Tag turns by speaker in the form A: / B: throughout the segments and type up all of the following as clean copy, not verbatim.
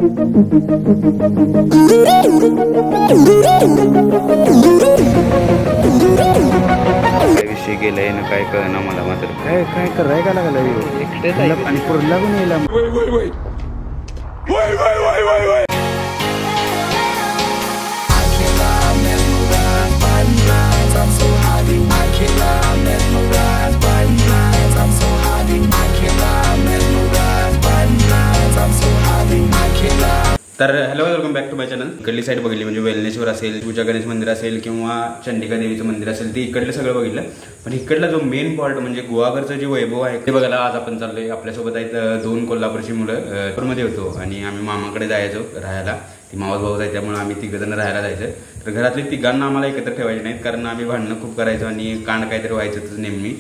A: विषय गेलाय ना काय कळना मला मात्र काय काय कराय का लागला आणि पुढे लागून यायला तर hello welcome back to my channel. इकडली साईड बघितली म्हणजे वेलनेश्वर असेल, पूजा गणेश मंदिर असेल किंवा चंडिका देवीचं मंदिर असेल, ते इकडलं सगळं बघितलं। पण इकडला जो मेन पॉइंट म्हणजे गुहागरचं जे वैभव आहे ते बघायला आज आपण चाललोय। आपल्यासोबत आहेत दोन कोल्हापूरची मुलं। मध्ये होतो आणि आम्ही मामाकडे जायचो राहायला। ती मावस भाऊ आहे त्यामुळे आम्ही तिघजण राहायला जायचं। तर घरातली तिघांना आम्हाला एकत्र ठेवायचे नाहीत कारण आम्ही भांडणं खूप करायचो आणि कांड काहीतरी व्हायचं नेहमी।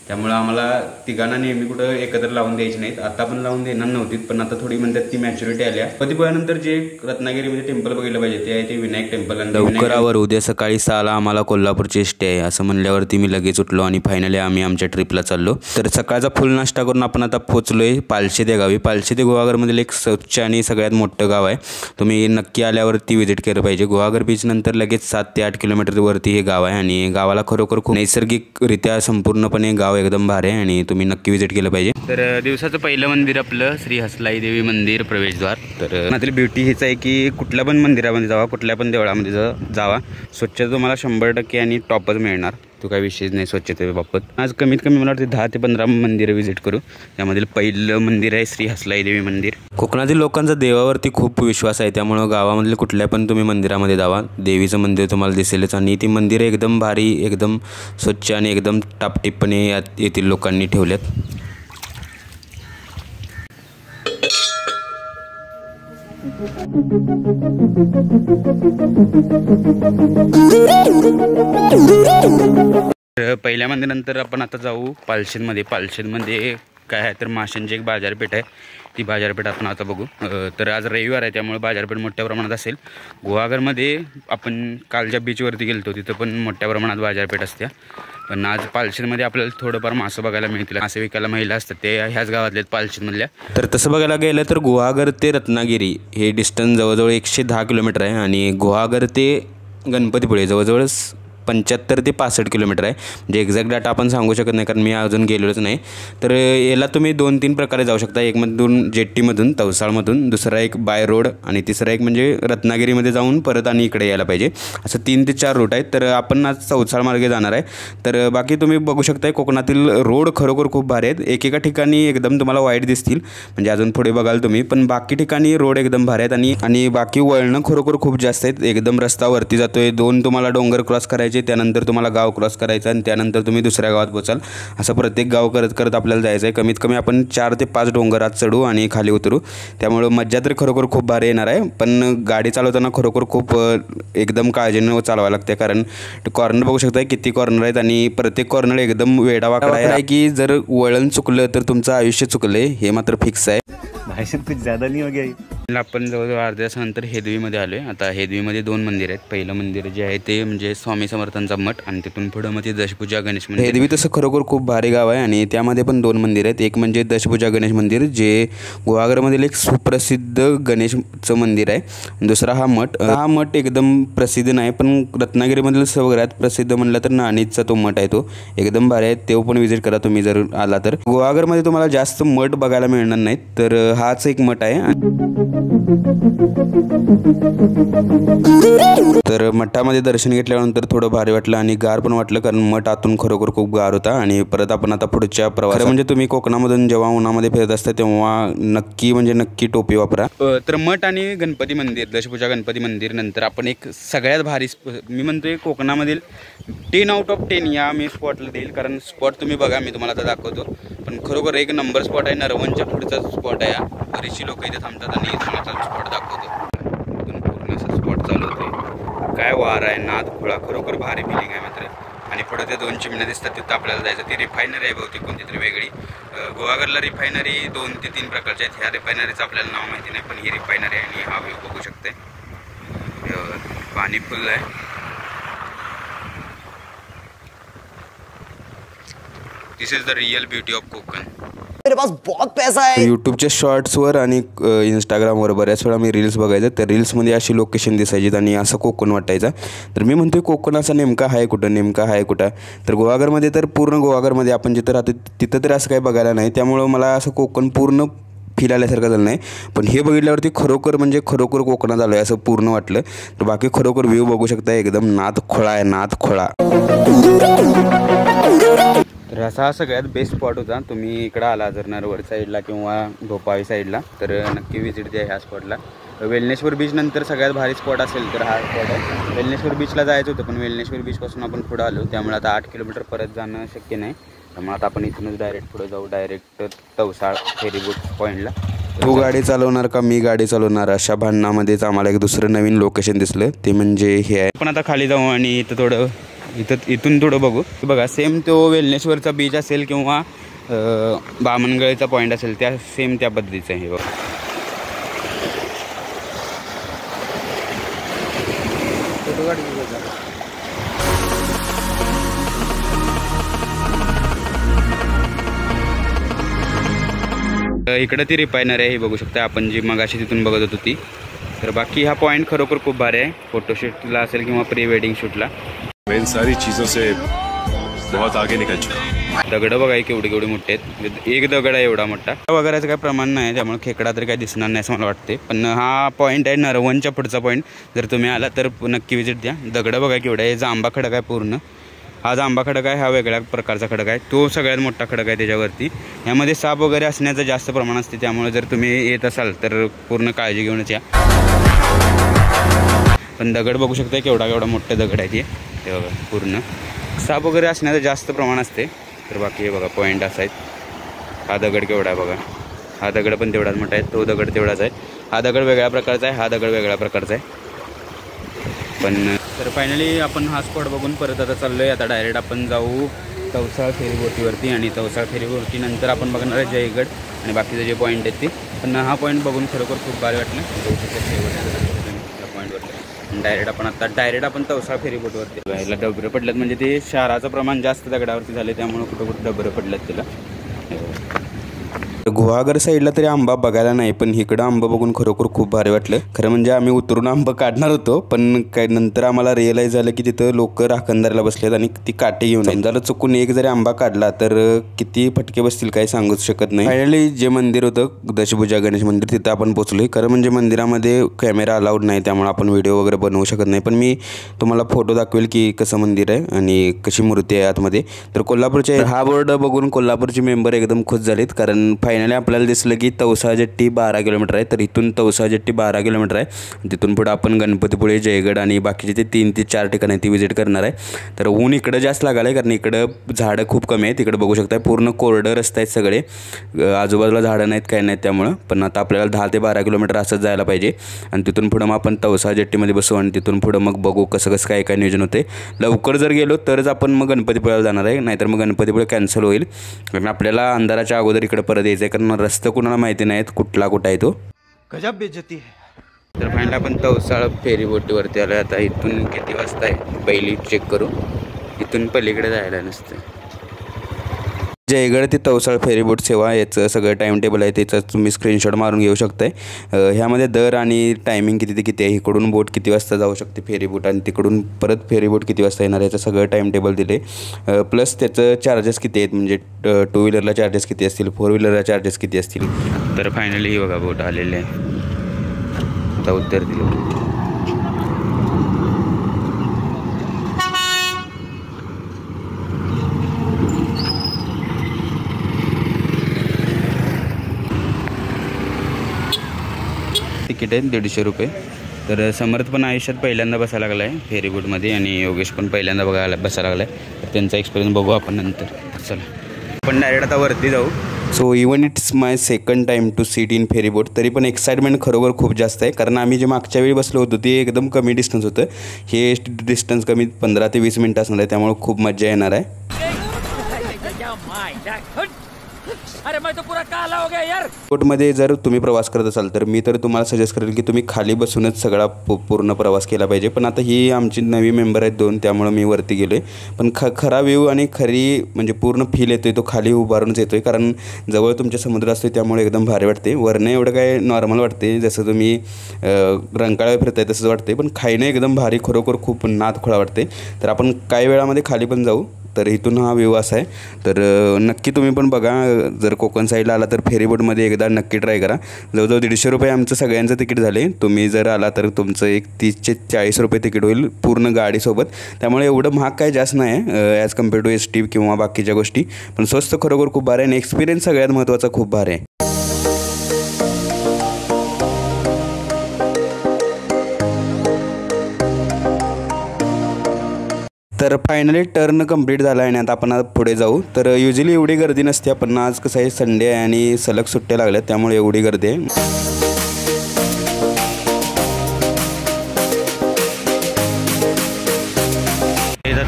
A: त्यामुळे आम्हाला तिघांना नेहमी कुठं एकत्र लावून द्यायची नाहीत। आता पण लावून देणार नव्हती, पण आता थोडी म्हणतात ती मॅच्युरिटी आल्या। कधीपर्यंत जे रत्नागिरीमध्ये टेम्पल बघितलं पाहिजे ते आहे ते विनायक टेम्पल। आणि लवकरावर उद्या सकाळी 6ला आम्हाला कोल्हापूरची स्टे आहे असं म्हणल्यावरती मी लगेच उठलो आणि फायनली आम्ही आमच्या ट्रिपला चाललो। तर सकाळचा फुल नाश्ता करून आपण आता पोहोचलोय पालशेते गावी। पालशेते गुहागरमधील एक स्वच्छ आणि सगळ्यात मोठं गाव आहे। तुम्ही नक्की आल्यावरती व्हिजिट केलं पाहिजे। गुहागर बीच नंतर लगेच 7 ते 8 किलोमीटर वरती हे गाव आहे आणि गावाला खरोखर खूप नैसर्गिकरित्या संपूर्णपणे गाव एकदम भारी आहे आणि तुम्ही नक्की विजिट केलं पाहिजे। तर दिवसाचं पहिलं मंदिर आपलं श्री हसलाई देवी मंदिर प्रवेशद्वार। तर माझी ब्युटी हीच आहे की कुठल्या पण मंदिरामध्ये जावा, कुठल्या पण देवळामध्ये जावा, स्वच्छता तुम्हाला 100% आणि टॉपच मिळणार। तो काही विषयच नाही स्वच्छतेबाबत। आज कमीत कमी मला वाटतं 10 ते 15 मंदिरं व्हिजिट करू। त्यामधील पहिलं मंदिर आहे श्री हसलाई देवी मंदिर। कोकणातील लोकांचा देवावरती खूप विश्वास आहे, त्यामुळं गावामधले कुठल्या पण तुम्ही मंदिरामध्ये जावा, देवीचं मंदिर तुम्हाला दिसेलच आणि ती मंदिरं एकदम भारी, एकदम स्वच्छ आणि एकदम टापटीपणे येथील लोकांनी ठेवल्यात। पहिल्या मंदिरानंतर आपण आता जाऊ पालशेतमध्ये। पालशेतमध्ये काय आहे तर माशांची एक बाजारपेठ आहे, ती बाजारपेठ आपण आता बघू। तर आज रविवार आहे त्यामुळे बाजारपेठ मोठ्या प्रमाणात असेल। गुहागरमध्ये आपण कालच्या बीचवरती गेलतो, तिथं पण मोठ्या प्रमाणात बाजारपेठ असते। पण आज पालशेतमध्ये आपल्याला थोडंफार मासं बघायला मिळतील। मासे विकायला महिला असतात, ते ह्याच गावातले पालशेतमधल्या। तर तसं बघायला गेलं तर गुहागर ते रत्नागिरी हे डिस्टन्स जवळजवळ 110 किलोमीटर आहे आणि गुहागर ते गणपतीपुळे जवळजवळ 75 ते 65 किलोमीटर आहे। म्हणजे एक्झॅक्ट डाटा आपण सांगू शकत नाही कारण मी अजून गेलेलोच नाही। तर याला तुम्ही 2-3 प्रकारे जाऊ शकता। एक मधून जेट्टीमधून तवसाळमधून, दुसरा एक बाय रोड आणि तिसरा एक म्हणजे रत्नागिरीमध्ये जाऊन परत आणि इकडे यायला पाहिजे। असं 3 ते 4 रूट आहेत। तर आपण आज चौसाळ मार्गे जाणार आहे। तर बाकी तुम्ही बघू शकताय कोकणातील रोड खरोखर खूप भारी आहेत। एकेका ठिकाणी एकदम तुम्हाला वाईट दिसतील, म्हणजे अजून पुढे बघाल तुम्ही, पण बाकी ठिकाणी रोड एकदम भारी आहेत आणि बाकी वळणं खरोखर खूप जास्त आहेत। एकदम रस्ता वरती जातोय, 2 तुम्हाला डोंगर क्रॉस करायचे, त्यानंतर तुम्हाला गाव क्रॉस करायचं आणि त्यानंतर तुम्ही दुसऱ्या गावात पोचाल। असं प्रत्येक गाव करत करत आपल्याला जायचं आहे। कमीत कमी आपण 4 ते 5 डोंगरात चढू आणि खाली उतरू, त्यामुळे मज्जा तर खरोखर खूप भारी येणार आहे। पण गाडी चालवताना खरोखर खूप एकदम काळजीनं चालवावं लागते कारण कॉर्नर बघू शकताय किती कॉर्नर आहेत आणि प्रत्येक कॉर्नर एकदम वेडावाकडा आहे की जर वळण चुकलं तर तुमचं आयुष्य चुकले हे मात्र फिक्स आहे। कुछ ज़्यादा नहीं हो गया। आपण जवळजवळ अर्ध्या तासानंतर हेदवीमध्ये आलोय। आता हेदवीमध्ये 2 मंदिर आहेत। पहिलं मंदिर जे आहे ते म्हणजे स्वामी समर्थांचा मठ आणि तिथून पुढं मग ते दशभुजा गणेश मंदिर। हेदवी तसं खरोखर खूप भारी गाव आहे आणि त्यामध्ये पण 2 मंदिर आहेत। एक म्हणजे दशभुजा गणेश मंदिर जे गुहागरमधील एक सुप्रसिद्ध गणेशचं मंदिर आहे। दुसरा हा मठ एकदम प्रसिद्ध नाही, पण रत्नागिरीमधील सगळ्यात प्रसिद्ध म्हणलं तर नाणीजचा तो मठ आहे, तो एकदम भारी आहे। तो पण विजिट करा तुम्ही जर आला तर। गुहागरमध्ये तुम्हाला जास्त मठ बघायला मिळणार नाहीत, तर हाच एक मठ आहे। तर मठामध्ये दर्शन घेतल्यानंतर थोडं भारी वाटलं आणि गार पण वाटलं कारण मठ आतून खरोखर खूप गार होता। आणि परत आपण आता पुढच्या प्रवासात म्हणजे तुम्ही कोकणामधून जेव्हा उन्हामध्ये फिरत असता तेव्हा नक्की टोपी वापरा। तर मठ आणि गणपती मंदिर, दशभुजा गणपती मंदिर नंतर आपण एक सगळ्यात भारी मी म्हणतोय कोकणामधील 10 आउट ऑफ 10 या मी स्पॉटला देईल कारण स्पॉट तुम्ही बघा, मी तुम्हाला आता दाखवतो, पण खरोखर एक नंबर स्पॉट आहे। नरवणच्या पुढचा स्पॉट आहे। बरीचशी लोक इथे थांबतात आणि तुम्हाला स्पॉट दाखवतो। इथून पूर्ण असं स्पॉट चालू होते, काय वार आहे, नाद खुळा, खरोखर भारी फिलिंग आहे मात्र। आणि पुढे ते 2 चिमण्या दिसतात, तिथं आपल्याला जायचं। ती रिफायनरी आहे बहुतेक कोणती तरी वेगळी। गुहागरला रिफायनरी 2 ते 3 प्रकारच्या आहेत। ह्या रिफायनरीचं आपल्याला नाव माहिती नाही, पण ही रिफायनरी आहे आणि हा व्ह्यू बघू शकते, पाणी फुल आहे। This is the real beauty of Konkan.
B: मेरे पास बहुत पैसा है।
C: यूट्यूबच्या शॉर्ट्सवर आणि इंस्टाग्रामवर बऱ्याच वेळा मी रील्स बघायचं, तर रील्समध्ये अशी लोकेशन दिसायची आणि असं कोकण वाटायचा. तर मी म्हणतोय कोकण असा नेमका आहे कुठं. तर गुहागरमध्ये तर पूर्ण गुहागरमध्ये आपण जिथं राहतो तिथं तर असं काही बघायला नाही, त्यामुळं मला असं कोकण पूर्ण फील आल्यासारखं झालं नाही. पण हे बघितल्यावरती खरोखर कोकणात आलो आहे असं पूर्ण वाटलं. तर बाकी खरोखर व्ह्यू बघू शकता, एकदम नादखोळा आहे, नादखोळा.
A: तर असा हा सगळ्यात बेस्ट स्पॉट होता. तुम्ही इकडं आला जर नरवड साईडला किंवा भोपाळी साईडला तर नक्की व्हिजिट द्या ह्या स्पॉटला. वेलनेश्वर बीच नंतर सगळ्यात भारी स्पॉट असेल तर हा स्पॉट आहे. वेलनेश्वर बीचला जायचं होतं, पण वेलनेश्वर बीचपासून आपण पुढं आलो, त्यामुळे आता 8 किलोमीटर परत जाणं शक्य नाही. त्यामुळे आता आपण इथूनच डायरेक्ट पुढे जाऊ, डायरेक्ट तवसाळ फेरीबोट पॉईंटला.
C: तू गाडी चालवणार का मी गाडी चालवणार, अशा भांडणामध्येच आम्हाला एक दुसरं नवीन लोकेशन दिसलं, ते म्हणजे हे आहे.
A: पण आता खाली जाऊ आणि इथून थोडं बघू. बघा सेम तो वेलनेश्वरचा बीच असेल किंवा बामणगळीचा पॉईंट असेल त्या सेम त्या पद्धतीचं आहे. बघा इकडं ती रिफायनरी आहे, हे बघू शकता आपण जी मगाशी तिथून बघत होतो ती. तर बाकी हा पॉईंट खरोखर खूप भारी आहे फोटोशूटला असेल किंवा प्री वेडिंग शूटला.
D: इन सारी चीज़ों से बहुत आगे निकल चुका.
A: दगडं बघा केवढे मोठे आहेत. एक दगड आहे एवढा मोठा. वगैरेचं काही प्रमाण नाही, त्यामुळे खेकडा तर काही दिसणार नाही असं मला वाटते. पण हा पॉईंट आहे नरवणच्या पुढचा पॉईंट. जर तुम्ही आला तर नक्की विजिट द्या. दगडं बघा केवढा आहे. जांबा खडक आहे पूर्ण. हा जांबा खडक आहे, हा वेगळ्या प्रकारचा खडक आहे, तो सगळ्यात मोठा खडक आहे त्याच्यावरती. यामध्ये साप वगैरे असण्याचं जास्त प्रमाण असते, त्यामुळे जर तुम्ही येत असाल तर पूर्ण काळजी घेऊनच या. पण दगड बघू शकता केवढा मोठे दगड आहे ते बघा. पूर्ण साप वगैरे असण्याचं जास्त प्रमाण असते. तर बाकी हे बघा पॉईंट असा आहे. हा दगड केवढा आहे बघा. हा दगड पण तेवढाच मोठा आहे, तो दगड तेवढाच आहे. हा दगड वेगळ्या प्रकारचा आहे, हा दगड वेगळ्या प्रकारचा आहे. पण तर फायनली आपण हा स्पॉट बघून परत आता चाललो आहे. आता डायरेक्ट आपण जाऊ तवसाळ फेरीबोटीवरती आणि तवसाळ फेरीबोटी नंतर आपण बघणार आहे जयगड आणि बाकीचे जे पॉईंट आहेत ते. पण हा पॉईंट बघून खरोखर खूप भारी वाटलं. त्या पॉईंटवरती डायरेक्ट आपण तवसाळ फेरीबोटवरती यायला डबरं पडल्यात. म्हणजे ते शहराचं प्रमाण जास्त दगडावरती झाले, त्यामुळे कुठं डबरं पडल्यात तिला.
C: गुहागर साईडला तरी आंबा बघायला नाही, पण इकडं आंबा बघून खरोखर खूप भारी वाटलं. खरं म्हणजे आम्ही उतरून आंबा काढणार होतो, पण काय नंतर आम्हाला रिअलाईज झालं की तिथं लोक राखणदाराला बसलेत आणि ती काटे घेऊन आहेत. जरा चुकून एक जरी आंबा काढला तर किती फटके बसतील काही सांगूच शकत नाही. फायनली जे मंदिर होतं दशभुजा गणेश मंदिर तिथं आपण पोचलोय. खरं म्हणजे मंदिरामध्ये कॅमेरा अलाउड नाही, त्यामुळे आपण व्हिडिओ वगैरे बनवू शकत नाही. पण मी तुम्हाला फोटो दाखवेल की कसं मंदिर आहे आणि कशी मूर्ती आहे आतमध्ये. तर कोल्हापूरचे हा बोर्ड बघून कोल्हापूरचे मेंबर एकदम खुश झालेत, कारण फायनली आपल्याला दिसलं की तवसा जेट्टी 12 किलोमीटर आहे. तर इथून तवसा जेट्टी 12 किलोमीटर आहे. तिथून पुढे आपण गणपतीपुळे, जयगड आणि बाकीचे ते 3 ते 4 ठिकाण आहे ती विजिट करणार आहे. तर ऊन इकडं जास्त लागायला आहे, कारण इकडं झाडं खूप कमी आहेत. तिकडं बघू शकता पूर्ण कोरडं रस्ते आहेत सगळे, आजूबाजूला झाडं नाहीत काय नाहीत. त्यामुळं पण आता आपल्याला 10 ते 12 किलोमीटर असंच जायला पाहिजे आणि तिथून पुढं मग आपण तवसा जेट्टीमध्ये बसू आणि तिथून पुढं मग बघू कसं काय नियोजन होते. लवकर जर गेलो तरच आपण मग गणपतीपुळ्याला जाणार आहे, नाहीतर मग गणपतीपुळे कॅन्सल होईल. कारण आपल्याला अंधाराच्या अगोदर इकडे परत यायचं आहे, कारण रस्ता कुणाला माहिती नाहीत कुठला आहे तो.
B: गजब बेइज्जती है.
A: तर फायनली आपण तवसाळ फेरीबोटीवरती आलो. आता इथून किती वाजता आहे पहिली चेक करू. इथून पलीकडे जायला नसतं.
C: जयगड ते तवसाळ फेरीबोट सेवा याचं सगळं टाईम टेबल आहे, त्याचं तुम्ही स्क्रीनशॉट मारून घेऊ शकताय. ह्यामध्ये दर आणि टायमिंग किती ते किती आहे, इकडून बोट किती वाजता जाऊ शकते फेरीबोट आणि तिकडून परत फेरीबोट किती वाजता येणार याचं सगळं टाईम टेबल दिले. प्लस त्याचं चार्जेस किती आहेत, म्हणजे 2 व्हीलरला चार्जेस किती असतील, 4 व्हीलरला चार्जेस किती असतील.
A: तर फायनली बघा बोट आलेले आहे. आता उत्तर दिलं. तिकीट आहे 150 रुपये. तर समर्थ पण आयुष्यात पहिल्यांदा बसायला लागला आहे फेरीबोटमध्ये आणि योगेश पण पहिल्यांदा बसायला लागला आहे. तर त्यांचा एक्सपिरियन्स बघू आपण नंतर. चला आपण डायरेक्ट आता वरती जाऊ.
C: So even it's my second time to seat in ferryboat. तरी पण एक्साइटमेंट खरोखर खूप जास्त आहे, कारण आम्ही जे मागच्या वेळी बसलो होतो ते एकदम कमी डिस्टन्स होतं. हे डिस्टन्स कमी 15 ते 20 मिनटं असणार आहे, त्यामुळे खूप मजा येणार आहे.
E: अरे मैं तो पूरा काला
C: बोटमध्ये जर तुम्ही प्रवास करत असाल तर मी तर तुम्हाला सजेस्ट करेल की तुम्ही खाली बसूनच सगळा पूर्ण प्रवास केला पाहिजे. पण आता ही आमची नवी मेंबर आहेत 2, त्यामुळे मी वरती गेलो आहे. पण खरा व्ह्यू आणि खरी म्हणजे पूर्ण फील येतोय तो खाली उभारूनच येतोय, कारण जवळ तुमच्या समुद्र असतो त्यामुळे एकदम भारी वाटते. वरनं एवढं काय नॉर्मल वाटते, जसं तुम्ही रंकाळ्यावर फिरताय तसंच वाटते, पण खाईनं एकदम भारी खरोखर खूप नादखोळा वाटते. तर आपण काही वेळामध्ये खाली पण जाऊ. तर इथून हा व्ह्यू असा आहे. तर नक्की तुम्ही पण बघा, जर कोकण साईडला आला तर फेरीबोटमध्ये एकदा नक्की ट्राय करा. जवळजवळ 150 रुपये आमचं सगळ्यांचं तिकीट झाले. तुम्ही जर आला तर तुमचं एक 30 ते 40 रुपये तिकीट होईल पूर्ण गाडीसोबत. त्यामुळे एवढं महाग काय जास्त नाही ॲज कम्पेअर टू ST किंवा बाकीच्या गोष्टी, पण स्वस्त खरोखर खूप भारी आहे आणि एक्सपिरियन्स सगळ्यात महत्त्वाचा खूप भारी आहे. तर फायनली टर्न कंप्लीट झाला आहे आणि आता आपण पुढे जाऊ. तर युजली एवढी गर्दी नसते, पण आज कसं आहे संडे आहे आणि सलग सुट्ट्या लागल्यात त्यामुळे एवढी गर्दी आहे.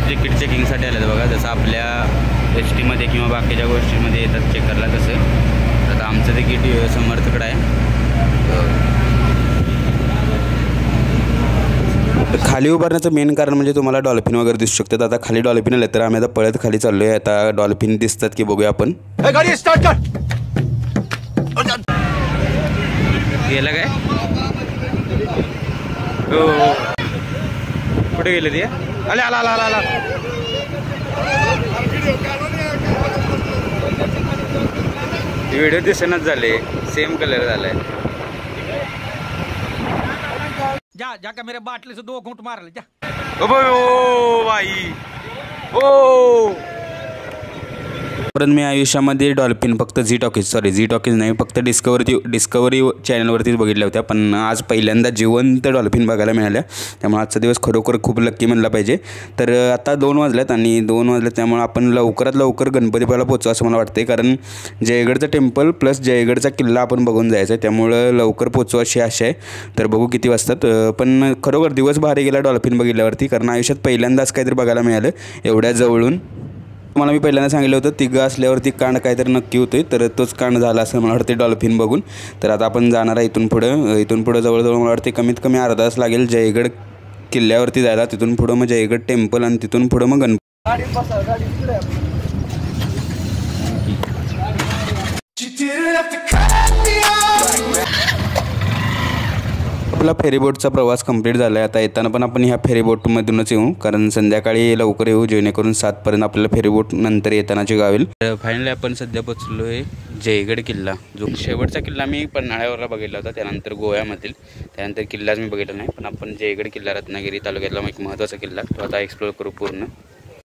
A: तिकीट चेकिंगसाठी आलं बघा, जसं आपल्या STमध्ये किंवा बाकीच्या गोष्टींमध्ये येतात चेक करायला तसं. आता आमचं तिकीट समर्थकडं आहे.
C: खाली उभारण्याचं मेन कारण म्हणजे तुम्हाला डॉल्फिन वगैरे दिसू शकतात. आता खाली डॉल्फिन आले तर आम्ही आता पळत खाली चाललो आहे. आता डॉल्फिन दिसतात की बघूया आपण.
B: गाडी स्टार्ट कर.
A: गेलं काय? हो कुठे गेले ते? आला आला आला आला. व्हिडिओ दिसेनाच झाले, सेम कलर झालाय.
E: जा जाकर मेरे बाटले से 2 घूंट मार ले जा.
A: ओ भाई ओ.
C: परंतु मी आयुष्यामध्ये डॉल्फिन फक्त झी टॉकीज नाही, फक्त डिस्कवरी चॅनलवरतीच बघितल्या होत्या. पण आज पहिल्यांदा जिवंत डॉल्फिन बघायला मिळाल्या, त्यामुळे आजचा दिवस खरोखर खूप लक्की म्हणला पाहिजे. तर आता 2 वाजल्यात आणि 2 वाजल्यात त्यामुळे आपण लवकरात लवकर गणपतीपुळ्याला पोहोचू असं मला वाटते, कारण जयगडचं टेम्पल प्लस जयगडचा किल्ला आपण बघून जायचं आहे, त्यामुळं लवकर पोहोचू अशी आशा आहे. तर बघू किती वाजतात. पण खरोखर दिवस भारी गेला डॉल्फिन बघितल्यावरती, कारण आयुष्यात पहिल्यांदाच काहीतरी बघायला मिळालं एवढ्या जवळून. मला मी पहिल्यांदा सांगितलं होतं तिघं असल्यावरती कांड काहीतरी नक्की होतोय, तर तोच कांड झाला असं मला वाटते डॉल्फिन बघून. तर आता आपण जाणार आहे इथून पुढं जवळजवळ मला वाटते कमीत कमी अर्धा तास लागेल जयगड किल्ल्यावरती जायला. तिथून पुढं मग जयगड टेम्पल आणि तिथून पुढं मग गणपती. आपला फेरीबोटचा प्रवास कंप्लीट झाला आहे. आता येताना पण आपण ह्या फेरीबोटमधूनच येऊ, कारण संध्याकाळी लवकर येऊ जेणेकरून 7पर्यंत आपल्याला फेरीबोट नंतर येतानाची गावेल.
A: फायनली आपण सध्या पोचलो आहे जयगड किल्ला. जो शेवटचा किल्ला मी पन्हाळ्यावरला बघितला होता, त्यानंतर गोव्यामधील, त्यानंतर किल्लाच मी बघितला नाही. पण आपण जयगड किल्ला रत्नागिरी तालुक्यातला एक महत्त्वाचा किल्ला तो आता एक्सप्लोर करू पूर्ण.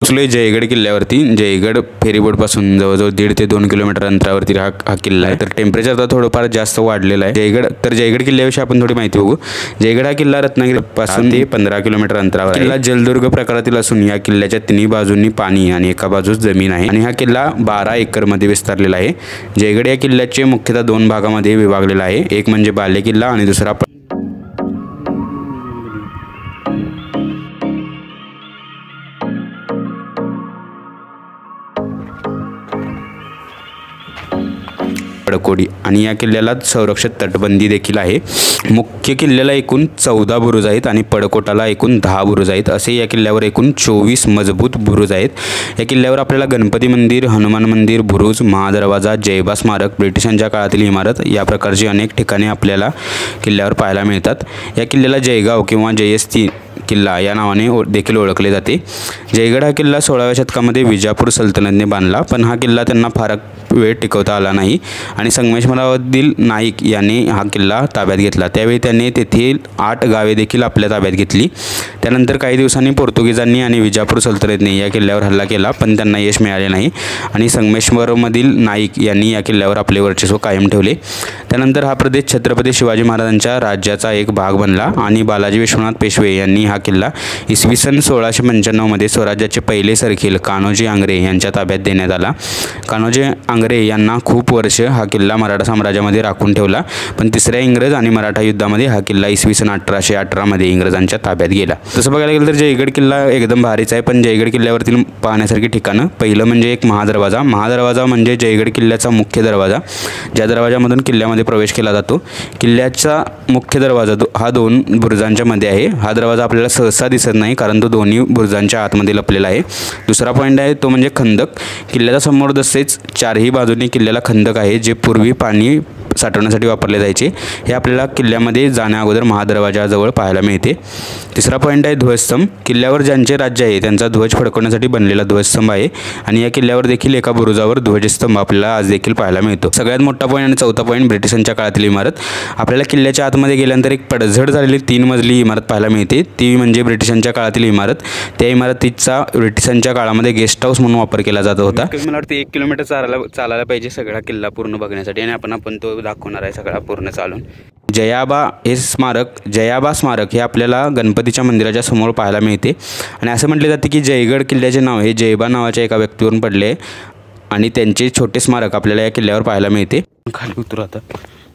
C: पोचलोय जयगड किल्ल्यावरती. जयगड फेरीबोटपासून जवळजवळ 1.5 ते 2 किलोमीटर अंतरावरती हा किल्ला आहे. तर टेम्परेचर आता थोडंफार जास्त वाढलेलं आहे. जयगड किल्ल्याविषयी आपण थोडी माहिती बघू. जयगड हा किल्ला रत्नागिरीपासून ते 15 किलोमीटर अंतरावर. किल्ला जलदुर्ग प्रकारातील असून या किल्ल्याच्या तिन्ही बाजूंनी पाणी आणि एका बाजूस जमीन आहे आणि हा किल्ला 12 एकरमध्ये विस्तारलेला आहे. जयगड या किल्ल्याचे मुख्यतः 2 भागामध्ये विभागलेला आहे. एक म्हणजे बाले किल्ला आणि दुसरा पडकोडी. आणि या किल्ल्याला संरक्षित तटबंदी देखील आहे. मुख्य किल्ल्याला एकूण 14 बुरुज आहेत आणि पडकोटाला एकूण 10 बुरुज आहेत. असे या किल्ल्यावर एकूण 24 मजबूत बुरुज आहेत. या किल्ल्यावर आपल्याला गणपती मंदिर, हनुमान मंदिर, बुरुज, महादरवाजा, जयबा स्मारक, ब्रिटिशांच्या काळातील इमारत या प्रकारची अनेक ठिकाणे आपल्याला किल्ल्यावर पाहायला मिळतात. या किल्ल्याला जयगाव किंवा जयस्थी किल्ला या नावाने देखील ओळखले जाते. जयगड हा किल्ला 16व्या शतकामध्ये विजापूर सल्तनतने बांधला, पण हा किल्ला त्यांना फार वेळ टिकवता आला नाही आणि संगमेश्वरावरील नाईक यांनी हा किल्ला ताब्यात घेतला. त्यावेळी त्यांनी तेथील 8 गावे देखील आपल्या ताब्यात घेतली. त्यानंतर काही दिवसांनी पोर्तुगीजांनी आणि विजापूर सल्तनतने या किल्ल्यावर हल्ला केला, पण त्यांना यश मिळाले नाही आणि संगमेश्वरमधील नाईक यांनी या किल्ल्यावर आपले वर्चस्व कायम ठेवले. त्यानंतर हा प्रदेश छत्रपती शिवाजी महाराजांच्या राज्याचा एक भाग बनला आणि बालाजी विश्वनाथ पेशवे यांनी हा किल्ला इसवी सन 1695 मध्ये स्वराज्याचे पहिले सरखेल कान्होजी आंग्रे यांच्या ताब्यात देण्यात आला. कान्होजी आंग्रे आंग्रे यांना खूप वर्ष हा किल्ला मराठा साम्राज्यामध्ये राखून ठेवला, पण तिसऱ्या इंग्रज आणि मराठा युद्धामध्ये हा किल्ला इसवी सन 1818मध्ये इंग्रजांच्या ताब्यात गेला. तसं बघायला गेलं तर जयगड किल्ला एकदम भारीच आहे, पण जयगड किल्ल्यावरती पाहण्यासारखी ठिकाणं, पहिलं म्हणजे एक महादरवाजा. महादरवाजा म्हणजे जयगड किल्ल्याचा मुख्य दरवाजा, ज्या दरवाजामधून किल्ल्यामध्ये प्रवेश केला जातो. किल्ल्याचा मुख्य दरवाजा हा 2 बुरुजांच्या मध्ये आहे. हा दरवाजा आपल्याला सहसा दिसत नाही, कारण तो दोन्ही बुरुजांच्या आतमध्ये लपलेला आहे. दुसरा पॉईंट आहे तो म्हणजे खंदक. किल्ल्याच्या समोर तसेच चारही बाजूंनी किल्ल्याला खंदक आहे, जे पूर्वी पाणी साठवण्यासाठी वापरले जायचे. हे आपल्याला किल्ल्यामध्ये जाण्या अगोदर महादरवाजाजवळ पाहायला मिळते. तिसरा पॉईंट आहे ध्वजस्तंभ. किल्ल्यावर ज्यांचे राज्य आहे त्यांचा ध्वज फडकवण्यासाठी बनलेला ध्वजस्तंभ आहे, आणि या किल्ल्यावर देखील एका बुरुजावर ध्वजस्तंभ आपल्याला आज देखील पाहायला मिळतो. सगळ्यात मोठा पॉईंट आणि चौथा पॉईंट ब्रिटिशांच्या काळातील इमारत. आपल्याला किल्ल्याच्या आतमध्ये गेल्यानंतर एक पडझड झालेली 3 मजली इमारत पाहायला मिळते. ती म्हणजे ब्रिटिशांच्या काळातील इमारत. त्या इमारतीचा ब्रिटिशांच्या काळामध्ये गेस्ट हाऊस म्हणून वापर केला जात होता. मला वाटतं 1 किलोमीटर चालायला पाहिजे सगळा किल्ला पूर्ण बघण्यासाठी, आणि आपण तो दाखवणार आहे सगळा पूर्ण चालून. जयाबा स्मारक हे आपल्याला गणपतीच्या मंदिराच्या समोर पाहायला मिळते, आणि असं म्हटले जाते की जयगड किल्ल्याचे नाव हे जयबा नावाच्या एका व्यक्तीवरून पडले आहे, आणि त्यांचे छोटे स्मारक आपल्याला या किल्ल्यावर पाहायला मिळते. खाली उतरू आता.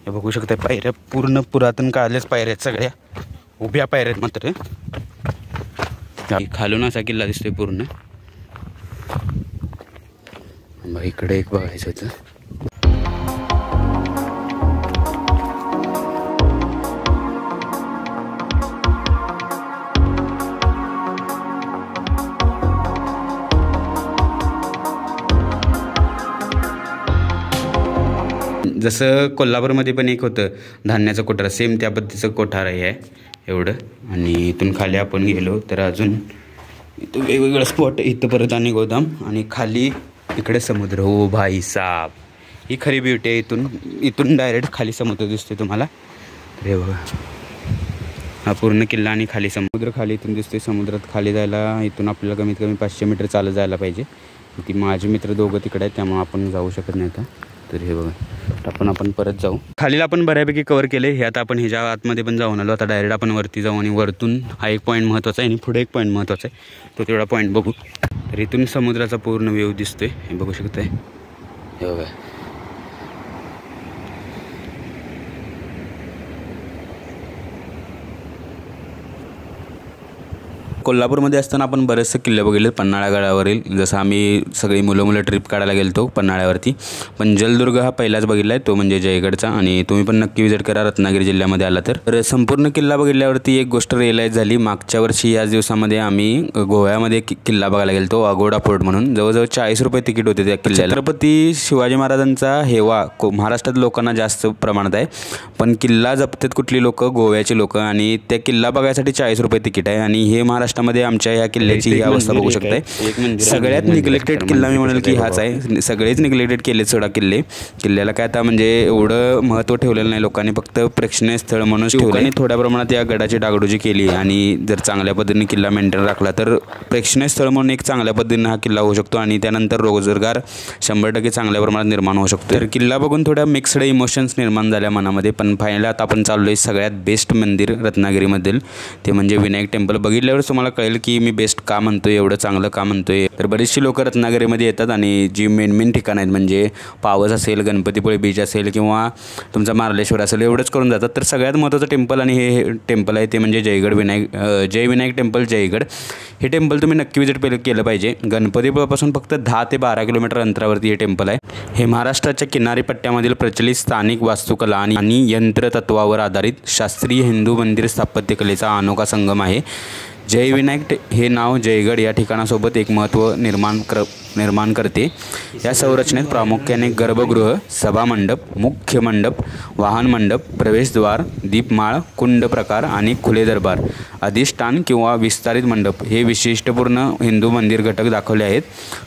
C: हे बघू शकता पायऱ्या पूर्ण पुरातन काळातल्याच पायऱ्या आहेत, सगळ्या उभ्या पायऱ्या आहेत. मात्र खालून असा किल्ला दिसतोय पूर्ण. इकडे एक बघायचं होतं. जसं कोल्हापूरमध्ये पण एक होतं धान्याचं कोठार, सेम त्या पद्धतीचं कोठार आहे एवढं. आणि इथून खाली आपण गेलो तर अजून इथं वेगवेगळं स्पॉट, इथं परत आणि गोदाम, आणि खाली इकडे समुद्र. हो भाई साब, ही खरी ब्युटी आहे. इथून डायरेक्ट खाली समुद्र दिसते तुम्हाला. अरे बघा, हा पूर्ण किल्ला आणि खाली समुद्र. खाली इथून दिसते. समुद्रात खाली जायला इथून आपल्याला कमीत कमी 500 मीटर चालत जायला पाहिजे. की माझे मित्र दोघं तिकडे आहेत, त्यामुळे आपण जाऊ शकत नाही आता. तर हे बघा, आपण परत जाऊ. खालीला आपण बऱ्यापैकी कव्हर केले. हे आता आपण ह्याच्या आतमध्ये पण जाऊन आलो. आता डायरेक्ट आपण वरती जाऊ, आणि वरतून हा एक पॉईंट महत्त्वाचा आहे, आणि पुढे एक पॉईंट महत्त्वाचा आहे, तो तेवढा पॉईंट बघू. तर इथून समुद्राचा पूर्ण व्ह्यू दिसतोय, हे बघू शकताय. हे बघा, कोल्हापूरमध्ये असताना आपण बरेचसे किल्ले बघितले पन्हाळागडावरील. जसं आम्ही सगळी मुलं ट्रिप काढायला गेलो पन्हाळ्यावरती, पण जलदुर्ग हा पहिलाच बघितला आहे, तो म्हणजे जयगडचा. आणि तुम्ही पण नक्की विजिट करा रत्नागिरी जिल्ह्यामध्ये आला तर. संपूर्ण किल्ला बघितल्यावरती एक गोष्ट रिअलाईज झाली. मागच्या वर्षी याच दिवसामध्ये आम्ही गोव्यामध्ये किल्ला बघायला गेलो, अगोडा फोर्ट म्हणून. जवळजवळ 40 रुपये तिकीट होते त्या किल्ल्याला. छत्रपती शिवाजी महाराजांचा हेवा महाराष्ट्रात लोकांना जास्त प्रमाणात आहे, पण किल्ला जपतात कुठली लोक? गोव्याची लोक. आणि त्या किल्ला बघायसाठी 40 रुपये तिकीट आहे. आणि हे महाराष्ट्रामध्ये आमच्या ह्या किल्ल्याची ही अवस्था बघू शकताय. सगळ्यात निग्लेक्टेड किल्ला मी म्हणेल की हाच आहे. सगळेच निग्लेक्टेड केले सोडा किल्ले. किल्ल्याला काय आता म्हणजे एवढं महत्त्व ठेवलेलं नाही लोकांनी, फक्त प्रेक्षणीय स्थळ म्हणून ठेवलं. आणि थोड्या प्रमाणात या गडाची डागडुजी केली, आणि जर चांगल्या पद्धतीने किल्ला मेंटेन राखला तर प्रेक्षणीय स्थळ म्हणून एक चांगल्या पद्धतीने हा किल्ला होऊ शकतो, आणि त्यानंतर रोजगार 100% चांगल्या प्रमाणात निर्माण होऊ शकतो. तर किल्ला बघून थोड्या मिक्स्ड इमोशन्स निर्माण झाल्या मनामध्ये. पण फायनली आता आपण चाललोय सगळ्यात बेस्ट मंदिर रत्नागिरीमधील, ते म्हणजे विनायक टेम्पल. बघितल्यावर तुम्हाला कळेल की मी बेस्ट का म्हणतोय, एवढं चांगलं का म्हणतोय. तर बरीचशी लोक रत्नागिरीमध्ये येतात, आणि जी मेन ठिकाण आहेत म्हणजे पावस असेल, गणपतीपुळे बीच असेल, किंवा तुमचा मार्लेश्वर असेल, एवढंच करून जातात. तर सगळ्यात महत्त्वाचं टेम्पल आणि हे टेम्पल आहे ते म्हणजे जय विनायक टेम्पल जयगड. हे टेम्पल तुम्ही नक्की विजिट केलं पाहिजे. गणपतीपुळेपासून फक्त 10 ते 12 किलोमीटर अंतरावरती हे टेम्पल आहे. हे महाराष्ट्राच्या किनारी पट्ट्यामधील प्रचलित स्थानिक वास्तुकला आणि यंत्रतत्वावर आधारित शास्त्रीय हिंदू मंदिर स्थापत्यकलेचा अनोखा संगम आहे. जय विनायक हे नाव जयगड या ठिकाणासोबत एक महत्त्व निर्माण करते. या संरचनेत प्रामुख्याने गर्भगृह, सभामंडप, मुख्य मंडप, वाहन मंडप, प्रवेशद्वार, दीपमाळ, कुंड प्रकार आणि खुले दरबार, अधिष्ठान किंवा विस्तारित मंडप हे विशिष्टपूर्ण हिंदू मंदिर घटक दाखवले आहेत.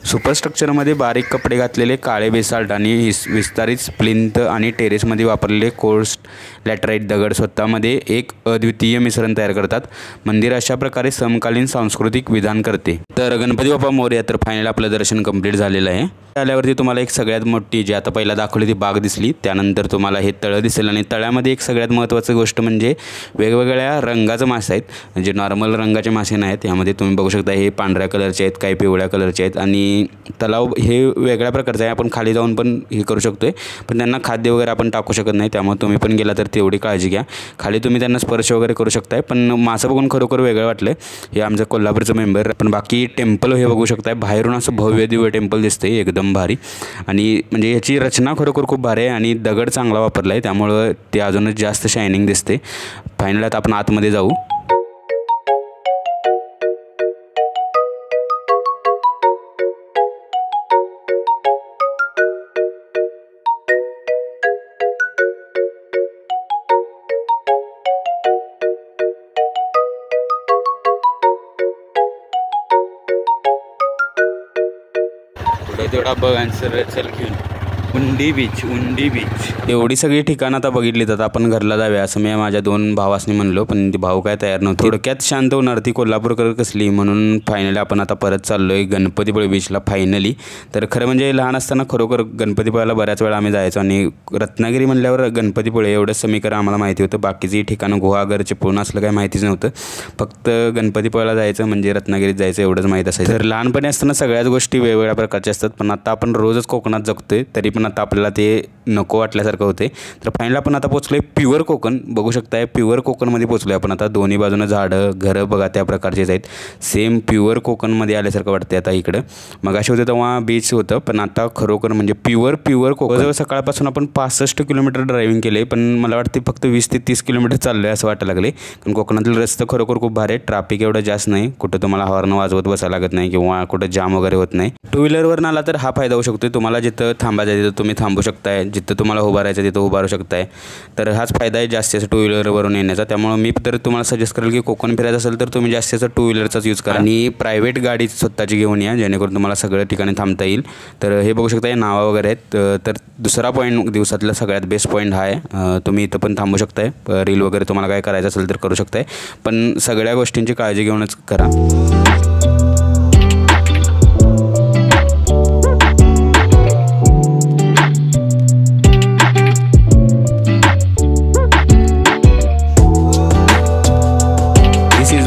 C: सुपरस्ट्रक्चरमध्ये बारीक कपडे घातलेले काळे बेसाल्ट आणि विस्तारित प्लिंथ आणि टेरेसमध्ये वापरलेले कोर्स्ट लॅटराईट दगड स्वतःमध्ये एक अद्वितीय मिश्रण तयार करतात. मंदिर अशा प्रकारे समकालीन सांस्कृतिक विधान करते. तर गणपती बाप्पा मोरया. तर फायनल आपलं दर्शन दर्शन कंप्लीट झालेलं आहे. आल्यावरती तुम्हाला एक सगळ्यात मोठी जी आता पहिला दाखवली ती बाग दिसली, त्यानंतर तुम्हाला हे तळं दिसेल आणि तळ्यामध्ये एक सगळ्यात महत्त्वाची गोष्ट म्हणजे वेगवेगळ्या रंगाचे मासे आहेत. जे नॉर्मल रंगाचे मासे नाहीत, यामध्ये तुम्ही बघू शकता हे पांढऱ्या कलरचे आहेत, काही पिवळ्या कलरचे आहेत आणि तलाव हे वेगळ्या प्रकारचं आहे. आपण खाली जाऊन पण हे करू शकतो आहे, पण त्यांना खाद्य वगैरे आपण टाकू शकत नाही, त्यामुळे तुम्ही पण गेला तर तेवढी काळजी घ्या. खाली तुम्ही त्यांना स्पर्श वगैरे करू शकताय. पण मासं बघून खरोखर वेगळं वाटलं. हे आमचं कोल्हापूरचं मेंबर. पण बाकी टेम्पल हे बघू शकताय, बाहेरून असं भव्य दिव्य टेम्पल दिसतंय एकदम भारी. आणि म्हणजे याची रचना खरोखर खूप भारी आहे आणि दगड चांगला वापरला आहे, त्यामुळं ते अजूनच जास्त शायनिंग दिसते. फायनली आता आपण आतमध्ये जाऊ. तेवढा बघ आणि सरळ चल घेऊन उंडी बीच एवढी सगळी ठिकाणं आता बघितली तर आपण घरला जाऊया असं मी माझ्या 2 भावासनी म्हणलो, पण ते भाऊ काय तयार नव्हते. थोडक्यात शांत होणार ती कोल्हापूरकर कसली, म्हणून फायनली आपण आता परत चाललो आहे गणपतीपुळे बीचला फायनली. तर खरं म्हणजे लहान असताना खरोखर गणपतीपुळ्याला बऱ्याच वेळा आम्ही जायचो आणि रत्नागिरी म्हणल्यावर गणपतीपुळे एवढंच समीकरण आम्हाला माहिती होतं. बाकीची ठिकाणं गुहागर चिपळूण असलं काही माहितीच नव्हतं. फक्त गणपतीपुळ्याला जायचं म्हणजे रत्नागिरीत जायचं एवढंच माहीत असायचं. तर लहानपणी असताना सगळ्याच गोष्टी वेगवेगळ्या प्रकारच्या असतात, पण आता आपण रोजच कोकणात जगतोय तरी पण आता आपल्याला ते नको वाटल्यासारखं होते. तर फायनली आपण आता पोचलो आहे प्युअर कोकण. बघू शकताय प्युअर कोकणमध्ये पोचलो आहे आपण आता. दोन्ही बाजूनं झाडं घरं बघा त्या प्रकारचेच आहेत. सेम प्युअर कोकणमध्ये आल्यासारखं वाटते आता इकडं. मग असे होते तेव्हा बीच होतं, पण आता खरोखर म्हणजे प्युअर कोकण. जवळ सकाळपासून आपण 65 किलोमीटर ड्रायव्हिंग केले, पण मला वाटते फक्त 20 ते 30 किलोमीटर चाललो आहे असं वाटायला लागले. कारण कोकणातील रस्ते खरोखर खूप भारी आहेत. ट्रॅफिक एवढं जास्त नाही, कुठं तुम्हाला हॉर्न वाजवत बसायला लागत नाही किंवा कुठं जाम वगैरे होत नाही. टू व्हीलरवर आला तर हा फायदा होऊ शकतो. तुम्हाला जिथं थांबायचं तिथं तुम्ही थांबू शकताय, जिथं तुम्हाला उभारायचं तिथं उभारू शकताय. तर हाच फायदा आहे जास्तीचा टू व्हीलरवरून येण्याचा. त्यामुळे मी तर तुम्हाला सजेस्ट करेल की कोकण फिरायचं असेल तर तुम्ही जास्तीचा टू व्हीलरचाच यूज करा आणि प्रायव्हेट गाडी स्वतःची घेऊन या, जेणेकरून तुम्हाला सगळ्या ठिकाणी थांबता येईल. तर हे बघू शकता, नावा वगैरे आहेत. तर दुसरा पॉईंट दिवसातला सगळ्यात बेस्ट पॉईंट हा आहे. तुम्ही इथं पण थांबू शकताय. रील वगैरे तुम्हाला काय करायचं असेल तर करू शकताय, पण सगळ्या गोष्टींची काळजी घेऊनच करा.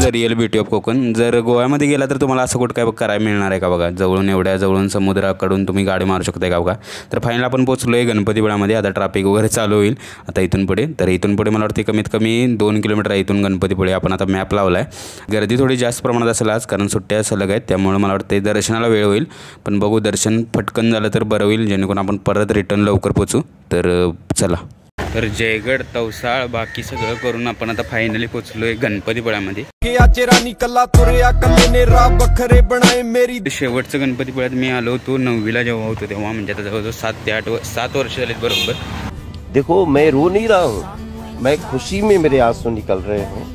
C: Real beauty of Konkan. जर गोव्यामध्ये गेला तर तुम्हाला असं कुठं काय करायला मिळणार आहे का बघा. एवढ्या जवळून समुद्राकडून तुम्ही गाडी मारू शकताय का बघा. तर फायनल आपण पोचलो आहे गणपतीपुळ्यामध्ये. आता ट्रॅफिक वगैरे चालू होईल आता इथून पुढे. तर इथून पुढे मला वाटते कमीत कमी 2 किलोमीटर आहे इथून गणपतीपुळे. आपण आता मॅप लावला आहे. गर्दी थोडी जास्त प्रमाणात असेल आज, कारण सुट्ट्या सलग आहेत, त्यामुळे मला वाटते दर्शनाला वेळ होईल. पण बघू, दर्शन पटकन झालं तर बरं होईल, जेणेकरून आपण परत रिटर्न लवकर पोचू. तर चला. तर जयगड तवसाळ बाकी सगळं करून आपण आता फायनली पोचलोय गणपतीपुळ्यामध्ये. शेवटचं गणपतीपुळ्यात मी आलो होतो 9वीला जेव्हा होतो तेव्हा, म्हणजे आता जवळजवळ 7 वर्ष झालेत बरोबर.
B: देखो मैं रो नहीं रहा हूँ, मैं खुशी में मेरे आंसू निकल रहे हैं.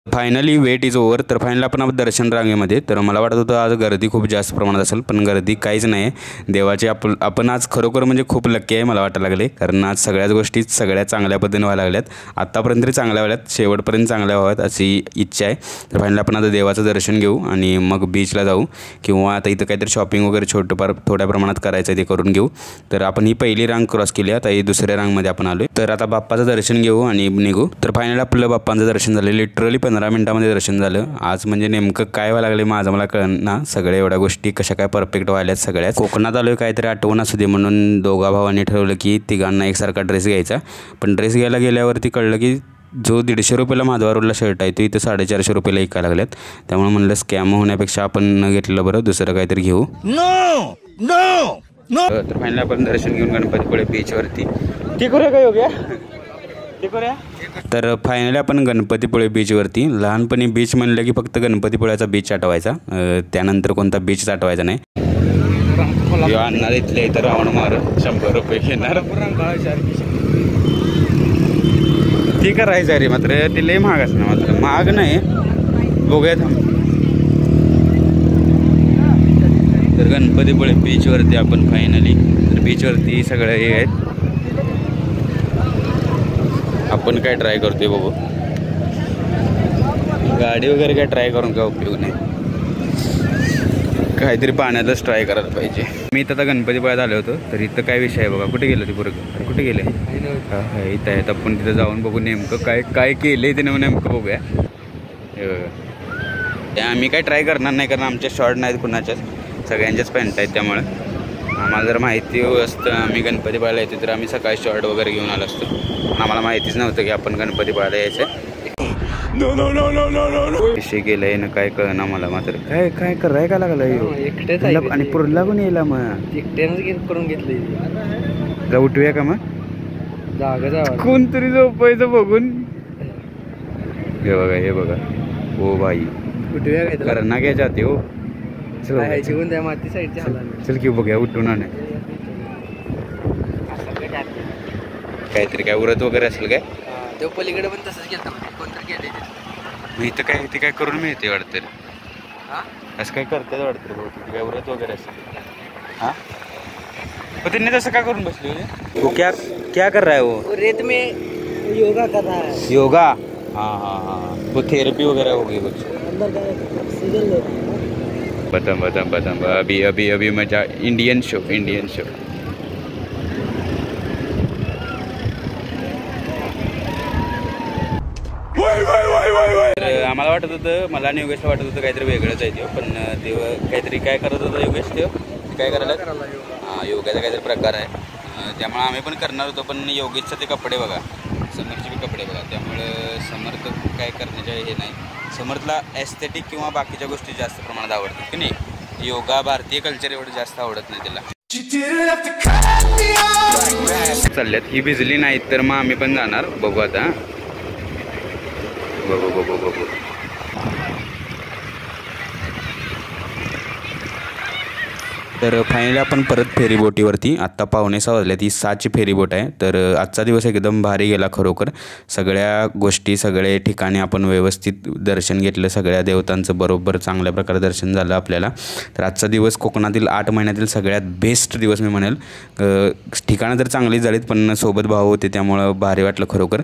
C: Finally wait is over. तर फायनली आपण दर्शन रांगेमध्ये. तर मला वाटत होतं आज गर्दी खूप जास्त प्रमाणात असेल, पण गर्दी काहीच नाही. देवाचे आपण आज खरोखर म्हणजे खूप लक्की आहे मला वाटायला लागले, कारण आज सगळ्याच गोष्टी सगळ्या चांगल्या पद्धतीने व्हायला लागल्यात. आत्तापर्यंत तरी चांगल्या व्हाव्यात, शेवटपर्यंत चांगल्या व्हाव्यात अशी इच्छा आहे. तर फायनली आपण आता देवाचं दर्शन घेऊ आणि मग बीचला जाऊ, किंवा आता इथं काहीतरी शॉपिंग वगैरे थोड्या प्रमाणात करायचं आहे ते करून घेऊ. तर आपण ही पहिली रांग क्रॉस केली, आता ही दुसऱ्या रांगमध्ये आपण आलो. तर आता बाप्पाचं दर्शन घेऊ आणि निघू. तर फायनली आपलं बाप्पांचं दर्शन झालं. लिटरली 15 मिनिटामध्ये दर्शन झालं. आज म्हणजे नेमकं काय व्हायला लागले माझं मला कळना. सगळ्या एवढ्या गोष्टी कशा काय परफेक्ट व्हायल्यात सगळ्यात. कोकणात आलोय काहीतरी आठवण असू दे म्हणून दोघा भावांनी ठरवलं की तिघांना एकसारखा ड्रेस घ्यायचा. पण ड्रेस घ्यायला गेल्यावरती कळलं की जो 150 रुपयाला माधवा रोडला शर्ट आहे तो इथं 450 रुपयाला ऐकायला लागल्यात. त्यामुळे म्हणलं स्कॅम होण्यापेक्षा आपण न घेतलेलं बरं, दुसरं काहीतरी घेऊ. तर फायनली आपण दर्शन घेऊन गणपतीपुळे बीचवरती तर फायनली आपण गणपतीपुळे बीचवरती. लहानपणी बीच म्हणलं की फक्त गणपतीपुळ्याचा बीच आठवायचा, त्यानंतर कोणता बीच आठवायचा नाही. आणणार इथले इथं रावण मार 100 रुपये घेणार. ती करायचं आहे रे, मात्र ते लय महाग असणार. मात्र महाग नाही, बघूया थांब. तर गणपतीपुळे बीचवरती आपण फायनली. तर बीचवरती सगळं हे आहेत. आपण काय ट्राय करतोय बघू. गाडी वगैरे काय ट्राय करून काय उपयोग नाही.
A: काहीतरी पाण्यातच ट्राय करायला पाहिजे. मी इथं आता गणपतीपुळ्यात आलो होतो, तर इथं काय विषय आहे बघा. कुठे गेलं ते पोरगं? कुठे गेले? इथं आहे. आपण तिथं जाऊन बघू नेमकं काय काय केलं आहे त्यानं, नेमकं बघूया. आम्ही काय ट्राय करणार नाही, कारण आमचे शॉर्ट नाहीत कुणाच्याच, सगळ्यांच्याच पॅन्ट आहेत. त्यामुळे आम्हाला जर माहिती असतं आम्ही गणपतीपुळ्याला येतो तर आम्ही सकाळी शॉर्ट वगैरे घेऊन आलो असतो. पण आम्हाला माहितीच नव्हतं की आपण गणपतीपुळ्याला यायचं. विषय केलंय ना काय कळना मला मात्र. काय काय कराय का लागलं आणि पुरला पण यायला मग
F: एकट्यानंच करून घेतली.
A: जा उठूया का मग?
F: जागा
A: कोणतरी झोपायचं बघून. हे बघा हे बघा. ओ बाई
F: उठूया काय
A: करना क्या जाते हो.
F: जीवन त्या माती साईडच्या
A: चल की बघूया उठून आण. काहीतरी काय उरत वगैरे असेल काय?
F: तो पलीकडे पण तसंच गेलं कोणतरी गेले.
A: मी इथं काय ते काय करून मिळते वाटतं. असं काय करतात वाटतं बहुतेक, काय उरत वगैरे असेल. हां पण त्यांनी तसं का करून बसले होते? वो क्या क्या कर रहा है वो?
F: रेत में योगा कर रहा है.
A: योगा? हाँ हाँ हाँ. वो थेरेपी वगैरह होगी कुछ. बताम बताम बताम. अभी अभी अभी मजा. Indian show Indian show. आम्हाला वाटत होतं, मला आणि योगेशला वाटत होतं काहीतरी वेगळंच आहे ते, पण ते काहीतरी काय करत होतं योगेश. ते काय करायला? हां योगाचा काहीतरी प्रकार आहे. त्यामुळे आम्ही पण करणार होतो, पण योगेशचं ते कपडे बघा, समर्थचे बी कपडे बघा, त्यामुळं समर्थ काय करण्याच्या हे नाही. समर्थला एस्थेटिक किंवा बाकीच्या गोष्टी जास्त प्रमाणात आवडतात की नाही. योगा भारतीय कल्चर एवढं जास्त आवडत नाही त्याला. चालल्यात ही भिजली नाही तर मग आम्ही पण जाणार. बघू आता. बघू बघू बघू. तर फायनली आपण परत फेरीबोटीवरती. आत्ता 5:45 वाजल्या. ती 6ची फेरीबोट आहे. तर आजचा दिवस एकदम भारी गेला खरोखर. सगळ्या गोष्टी सगळे ठिकाणी आपण व्यवस्थित दर्शन घेतलं. सगळ्या देवतांचं बरोबर चांगल्या प्रकारे दर्शन झालं आपल्याला. तर आजचा दिवस कोकणातील 8 महिन्यातील सगळ्यात बेस्ट दिवस मी म्हणेल. ठिकाणं तर चांगलीच झालीत, पण सोबत भाऊ होते त्यामुळं भारी वाटलं खरोखर.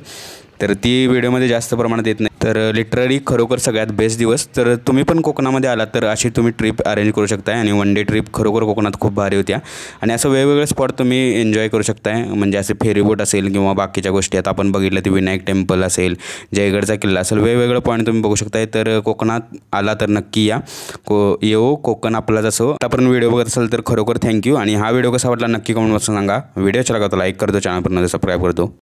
A: तर ती व्हिडिओमध्ये जास्त प्रमाणात येत नाही. तर लिटरली खरोखर सगळ्यात बेस्ट दिवस. तर तुम्ही पण कोकणामध्ये आलात तर अशी तुम्ही ट्रिप अरेंज करू शकताय. आणि वन डे ट्रिप खरोखर कोकणात खूप भारी होत्या. आणि असं वेगवेगळे स्पॉट तुम्ही एन्जॉय करू शकताय. म्हणजे असे फेरीबोट असेल किंवा बाकीच्या गोष्टी आता आपण बघितलं ते विनायक टेम्पल असेल, जयगडचा किल्ला असेल, वेगवेगळं पॉईंट तुम्ही बघू शकताय. तर कोकणात आला तर नक्की या. येऊ कोकण आपलाच असो. आतापर्यंत व्हिडिओ बघत असेल तर खरोखर थँक्यू. आणि हा व्हिडिओ कसा वाटला नक्की कमेंट बॉक्सला सांगा. व्हिडिओ छान लागला तर लाईक करतो, चॅनल पण सबस्क्राईब करतो.